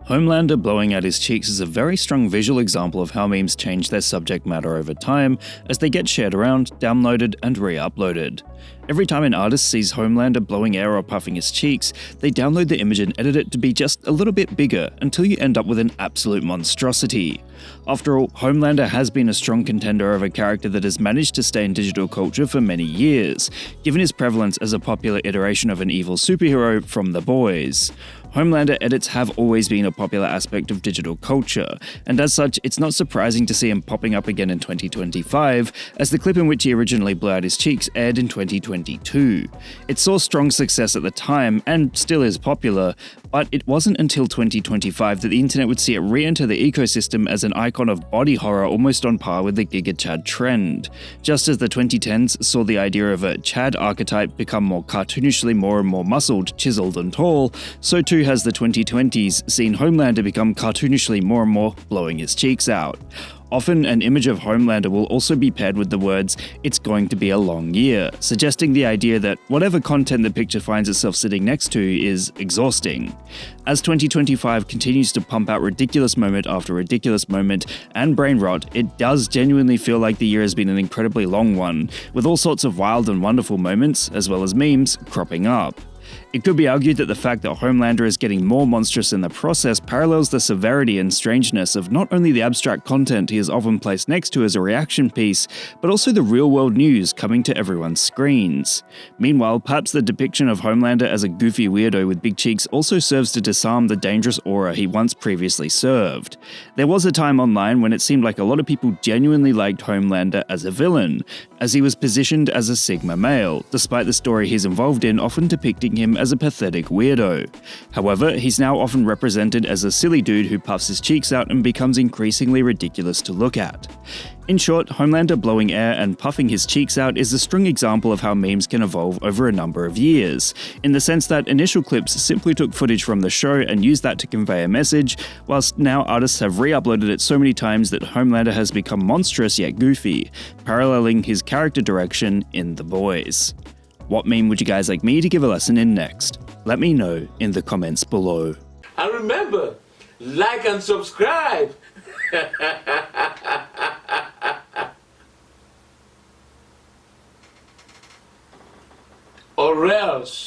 Homelander blowing out his cheeks is a very strong visual example of how memes change their subject matter over time as they get shared around, downloaded, and re-uploaded. Every time an artist sees Homelander blowing air or puffing his cheeks, they download the image and edit it to be just a little bit bigger until you end up with an absolute monstrosity. After all, Homelander has been a strong contender of a character that has managed to stay in digital culture for many years, given his prevalence as a popular iteration of an evil superhero from The Boys. Homelander edits have always been a popular aspect of digital culture, and as such, it's not surprising to see him popping up again in 2025, as the clip in which he originally blew out his cheeks aired in 2022. It saw strong success at the time, and still is popular, but it wasn't until 2025 that the internet would see it re-enter the ecosystem as an icon of body horror almost on par with the Giga Chad trend. Just as the 2010s saw the idea of a Chad archetype become more cartoonishly more and more muscled, chiseled and tall, so too has the 2020s seen Homelander become cartoonishly more and more blowing his cheeks out. Often, an image of Homelander will also be paired with the words, "It's going to be a long year," suggesting the idea that whatever content the picture finds itself sitting next to is exhausting. As 2025 continues to pump out ridiculous moment after ridiculous moment and brain rot, it does genuinely feel like the year has been an incredibly long one, with all sorts of wild and wonderful moments, as well as memes, cropping up. It could be argued that the fact that Homelander is getting more monstrous in the process parallels the severity and strangeness of not only the abstract content he is often placed next to as a reaction piece, but also the real-world news coming to everyone's screens. Meanwhile, perhaps the depiction of Homelander as a goofy weirdo with big cheeks also serves to disarm the dangerous aura he once previously served. There was a time online when it seemed like a lot of people genuinely liked Homelander as a villain, as he was positioned as a Sigma male, despite the story he's involved in often depicting him as a pathetic weirdo. However, he's now often represented as a silly dude who puffs his cheeks out and becomes increasingly ridiculous to look at. In short, Homelander blowing air and puffing his cheeks out is a strong example of how memes can evolve over a number of years, in the sense that initial clips simply took footage from the show and used that to convey a message, whilst now artists have re-uploaded it so many times that Homelander has become monstrous yet goofy, paralleling his character direction in The Boys. What meme would you guys like me to give a lesson in next? Let me know in the comments below. And remember, like and subscribe! Or else.